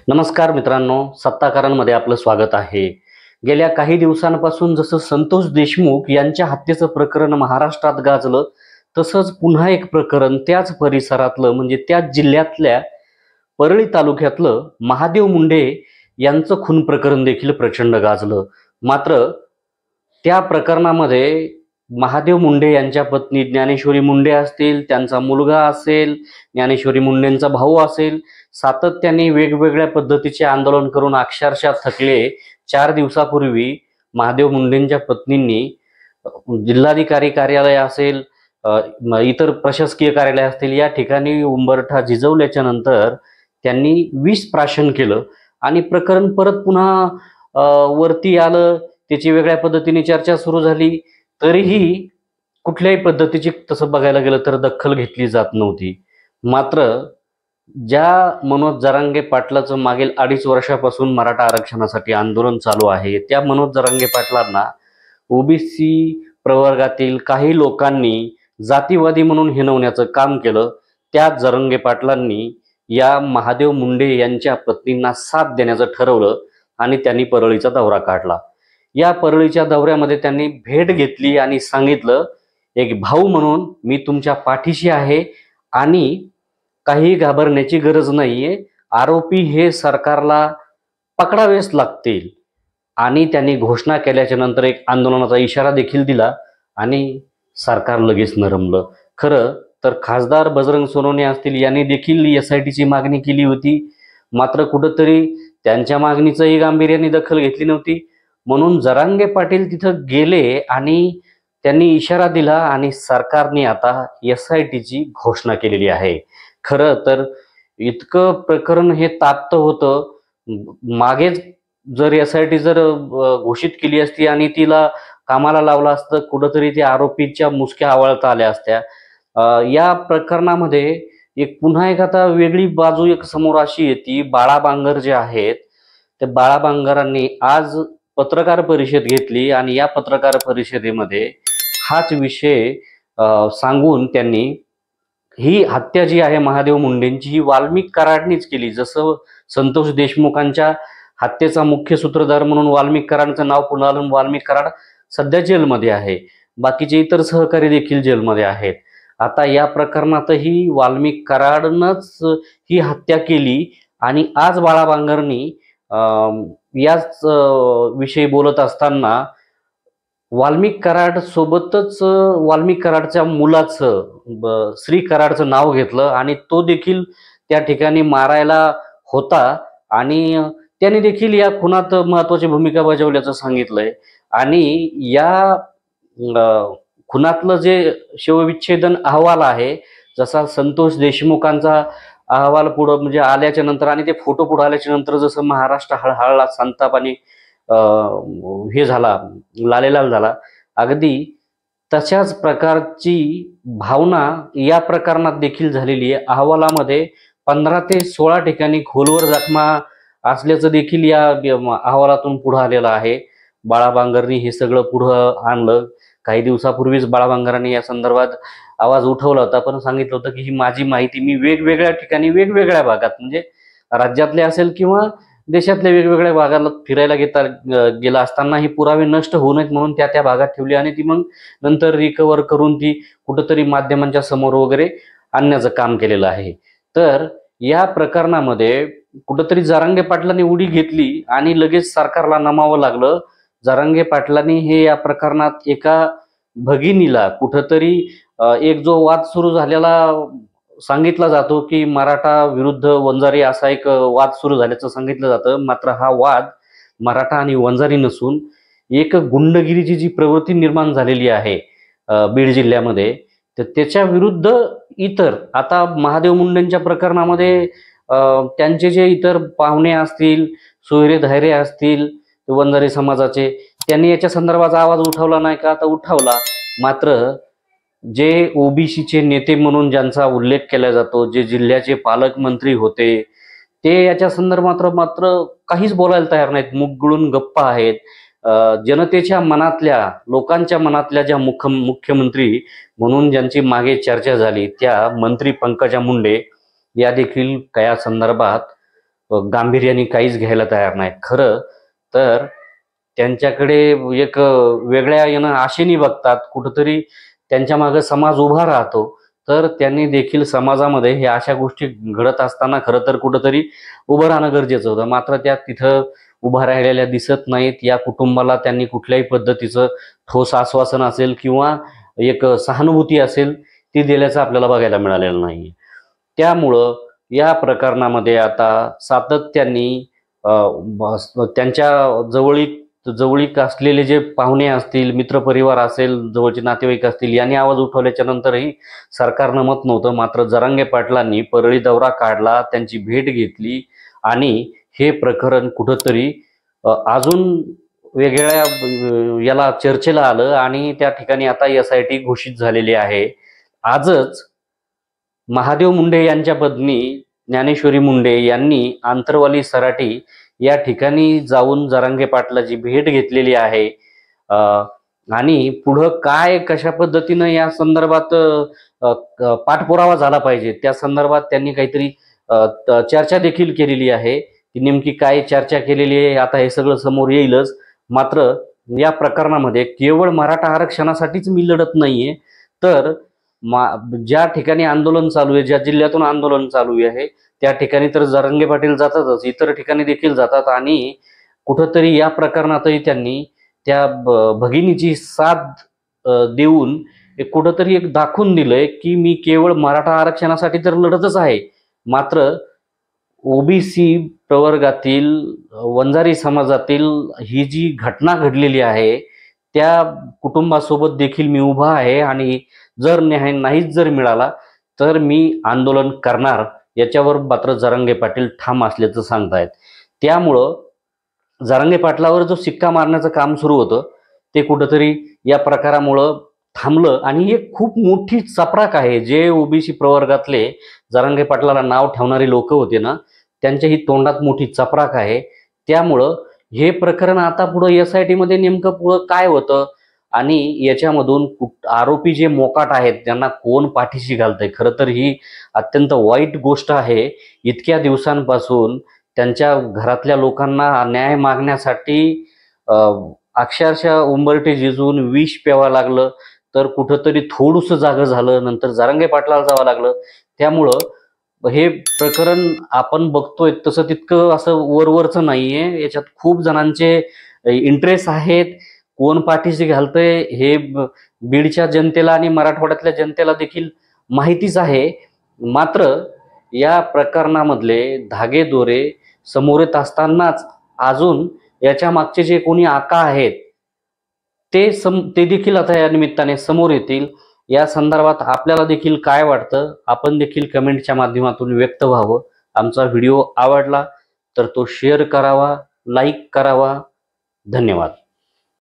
नमस्कार मित्रांनो, सत्ताकारांमध्ये आपलं स्वागत आहे. गेल्या काही दिवसांपासून जसं संतोष देशमुख यांच्या हत्येचं प्रकरण महाराष्ट्रात गाजलं, तसंच पुन्हा एक प्रकरण त्याच परिसरातलं म्हणजे त्याच जिल्ह्यातल्या परळी तालुक्यातलं महादेव मुंडे यांचं खून प्रकरण देखील प्रचंड गाजलं. मात्र त्या प्रकरणामध्ये महादेव मुंडे यांच्या पत्नी ज्ञानेश्वरी मुंडे असतील, त्यांचा मुलगा असेल, ज्ञानेश्वरी मुंडेंचा भाऊ असेल, सातत्याने वेगवेगळ्या पद्धतीचे आंदोलन करून अक्षरशः थकले. 4 दिवसापूर्वी महादेव मुंडेंच्या पत्नींनी जिल्हाधिकारी कार्यालय असेल, इतर प्रशासकीय कार्यालय असतील, या ठिकाणी उंबरठा झिजवल्याच्या नंतर त्यांनी विष प्राशन केलं आणि प्रकरण परत पुन्हा वरती आलं. त्याची वेगळ्या पद्धतीने चर्चा सुरू झाली, तरीही कुठल्याही पद्धतीची तसं बघायला गेलं तर दखल घेतली जात नव्हती. मात्र ज्या मनोज जरांगे पाटलाचं मागील 2.5 वर्षापासून मराठा आरक्षणासाठी आंदोलन चालू आहे, त्या मनोज जरांगे पाटलांना ओबीसी प्रवर्गातील काही लोकांनी जातीवादी म्हणून हिणवण्याचं काम केलं. त्या जरांगे पाटलांनी या महादेव मुंडे यांच्या पत्नींना साथ देण्याचं ठरवलं आणि त्यांनी परळीचा दौरा काढला. या परळीच्या दौऱ्यामध्ये त्यांनी भेट घेतली आणि सांगितलं, एक भाऊ म्हणून मी तुमच्या पाठीशी आहे आणि काही घाबरण्याची गरज नाहीये. आरोपी हे सरकारला पकडावेच लागतील. आणि त्यांनी घोषणा केल्याच्या नंतर एक आंदोलनाचा इशारा देखील दिला आणि सरकार लगेच नरमलं. खरं तर खासदार बजरंग सोनवणे असतील, यांनी देखील SITची मागणी केली होती. मात्र कुठंतरी त्यांच्या मागणीचंही गांभीर्याने दखल घेतली नव्हती. म्हणून जरांगे पाटील तिथं गेले आणि त्यांनी इशारा दिला आणि सरकारने आता SITची घोषणा केलेली आहे. खरं तर इतकं प्रकरण हे ताप्त होतं. मागेच जर SIT जर घोषित केली असती आणि तिला कामाला लावलं असतं, कुठंतरी त्या आरोपीच्या मुसक्या आवळता आल्या असत्या. या प्रकरणामध्ये एक पुन्हा एक आता वेगळी बाजू एक समोर अशी येते. बाळा बांगर जे आहेत, त्या बाळा बांगरांनी आज पत्रकार परिषद घेतली आणि या पत्रकार परिषदेमध्ये हाच विषय सांगून त्यांनी ही हत्या जी आहे महादेव मुंडेंची, ही वाल्मिक कराडनीच केली. जसं संतोष देशमुखांच्या हत्येचा मुख्य सूत्रधार म्हणून वाल्मिक कराडचं नाव पुन्हा आलं. वाल्मिक कराड सध्या जेलमध्ये आहे, बाकीचे इतर सहकारी देखील जेलमध्ये आहेत. आता या प्रकरणातही वाल्मिक कराडनंच ही हत्या केली आणि आज बाळा बांगरनी याच विषयी बोलत असताना वाल्मिक कराड सोबतच वाल्मिक कराडच्या मुलाचं श्री कराडचं नाव घेतलं आणि तो देखील त्या ठिकाणी मारायला होता आणि त्याने देखील या खुनात महत्वाची भूमिका बजावल्याचं सांगितलंय. आणि या खुनातलं जे शवविच्छेदन अहवाल आहे, जसा संतोष देशमुखांचा अहवाल पुढं म्हणजे आल्याच्या नंतर आणि ते फोटो पुढे आल्याच्या नंतर जसं महाराष्ट्र हळहळला, संताप आणि हे झाला, लालेलाल झाला, अगदी तशाच प्रकारची भावना या प्रकरणात देखील झालेली आहे. अहवालामध्ये 15 ते 16 ठिकाणी खोलवर जखमा असल्याचं देखील या अहवालातून पुढे आलेलं आहे. बाळा बांगरनी हे सगळं पुढं आणलं. काही दिवसापूर्वीच बाळा बांगरांनी या संदर्भात आवाज उठवला होता, पण सांगितलं होतं की ही माझी माहिती मी वेगवेगळ्या ठिकाणी वेगवेगळ्या भागात म्हणजे राज्यातले असेल किंवा देशातल्या वेगवेगळ्या भागाला फिरायला गेला असताना ही पुरावे नष्ट होऊ नयेत म्हणून त्या भागात ठेवली आणि ती मग नंतर रिकवर करून ती कुठंतरी माध्यमांच्या समोर वगैरे आणण्याचं काम केलेलं आहे. तर या प्रकरणामध्ये कुठंतरी जरांगे पाटलांनी उडी घेतली आणि लगेच सरकारला नमावं लागलं. जरांगे पाटलांनी हे या प्रकरणात एका भगिनीला कुठंतरी एक जो वाद सुरू झालेला सांगितला जातो की मराठा विरुद्ध वंजारी असा एक वाद सुरू झाल्याचं सांगितलं जातं. मात्र हा वाद मराठा आणि वंजारी नसून एक गुंडगिरीची जी प्रवृत्ती निर्माण झालेली आहे बीड जिल्ह्यामध्ये, तर त्याच्या विरुद्ध इतर आता महादेव मुंडेंच्या प्रकरणामध्ये त्यांचे जे इतर पाहुणे असतील, सोयरे धायरे असतील वंजारी समाजाचे, त्यांनी याच्या संदर्भात आवाज उठवला नाही का? आता उठवला. मात्र जे ओबीसीचे नेते म्हणून ज्यांचा उल्लेख केला जातो, जे जिल्ह्याचे पालकमंत्री होते, ते याच्या संदर्भात मात्र काहीच बोलायला तयार नाहीत, मुख गिळून गप्प आहेत. जनतेच्या मनातल्या, लोकांच्या मनातल्या ज्या मुख्यमंत्री म्हणून ज्यांची मागे चर्चा झाली, त्या मंत्री पंकजा मुंडे या देखील या संदर्भात गांभीर्याने काहीच घ्यायला तयार नाही. खरं तर त्यांच्याकडे एक वेगळ्या आशेने बघतात, कुठंतरी त्यांच्या मागे समाज उभा राहतो. तर त्यांनी देखील समाजामध्ये हे अशा गोष्टी घडत असताना खरं तर कुठंतरी उभं राहणं गरजेचं होतं. मात्र त्या तिथं उभा राहिलेल्या दिसत नाहीत. या कुटुंबाला त्यांनी कुठल्याही पद्धतीचं ठोस आश्वासन असेल किंवा एक सहानुभूती असेल ती दिल्याचं आपल्याला बघायला मिळालेलं नाही. त्यामुळं या प्रकरणामध्ये आता सातत्याने त्यांच्या जवळीक असलेले जे पाहुणे असतील, मित्रपरिवार असेल, जवळचे नातेवाईक असतील, यांनी आवाज उठवल्याच्या नंतरही सरकारनं मत नव्हतं. मात्र जरांगे पाटलांनी परळी दौरा काढला, त्यांची भेट घेतली आणि हे प्रकरण कुठंतरी अजून वेगळ्या याला चर्चेला आलं आणि त्या ठिकाणी आता SIT घोषित झालेली आहे. आजच महादेव मुंडे यांच्या पत्नी ज्ञानेश्वरी मुंडे यांनी आंतरवाली सराटी या ठिकाणी जाऊन जरांगे पाटलाची भेट घेतलेली आहे. आणि पुढं काय कशा पद्धतीनं या संदर्भात पाठपुरावा झाला पाहिजे त्या संदर्भात त्यांनी काहीतरी चर्चा देखील केलेली आहे. की नेमकी काय चर्चा केलेली आहे आता हे सगळं समोर येईलच. मात्र या प्रकरणामध्ये केवळ मराठा आरक्षणासाठीच मी लढत नाहीये, तर ज्या ठिकाणी आंदोलन चालू आहे, ज्या जिल्ह्यातून आंदोलन चालू आहे त्या ठिकाणी तर जरांगे पाटील जातातच, इतर ठिकाणी देखील जातात आणि कुठंतरी या प्रकरणातही त्यांनी त्या भगिनीची साथ देऊन कुठंतरी एक दाखवून दिलंय की मी केवळ मराठा आरक्षणासाठी तर लढतच आहे, मात्र OBC प्रवर्गातील वंजारी समाजातील ही जी घटना घडलेली आहे त्या कुटुंबासोबत देखील मी उभा आहे आणि जर न्याय नाहीच जर मिळाला तर मी आंदोलन करणार, याच्यावर मात्र जरांगे पाटील ठाम असल्याचं सांगतायत. त्यामुळं जरांगे पाटलावर जो सिक्का मारण्याचं काम सुरू होतं ते कुठंतरी या प्रकारामुळं थांबलं आणि एक खूप मोठी चपराक आहे. जे OBC प्रवर्गातले जरांगे पाटलाला नाव ठेवणारे लोक होते ना, त्यांच्या ही तोंडात मोठी चपराक आहे. त्यामुळं हे प्रकरण आता पुढं SIT मध्ये नेमकं पुढं काय होतं आणि याच्यामधून आरोपी जे मोकाट आहेत त्यांना कोण पाठीशी घालतंय, खरं तर ही अत्यंत वाईट गोष्ट आहे. इतक्या दिवसांपासून त्यांच्या घरातल्या लोकांना न्याय मागण्यासाठी अक्षरशः उंबरठे झिजून विष प्यावं लागलं, तर कुठंतरी थोडंसं जागं झालं, नंतर जरांगे पाटलाला जावं लागलं. त्यामुळं हे प्रकरण आपण बघतोय तसं तितकं असं वरवरचं नाहीये. याच्यात खूप जणांचे इंटरेस्ट आहेत. कोण पाठीशी घालतंय हे बीडच्या जनतेला आणि मराठवाड्यातल्या जनतेला देखील माहितीच आहे. मात्र या प्रकरणामधले धागेदोरे समोर येत असतानाच अजून याच्या मागचे जे कोणी आका आहेत ते देखील आता या निमित्ताने समोर येतील. या संदर्भात आपल्याला देखील काय वाटतं आपण देखील कमेंटच्या माध्यमातून व्यक्त व्हावं. आमचा व्हिडिओ आवडला तर तो शेअर करावा, लाईक करावा. धन्यवाद.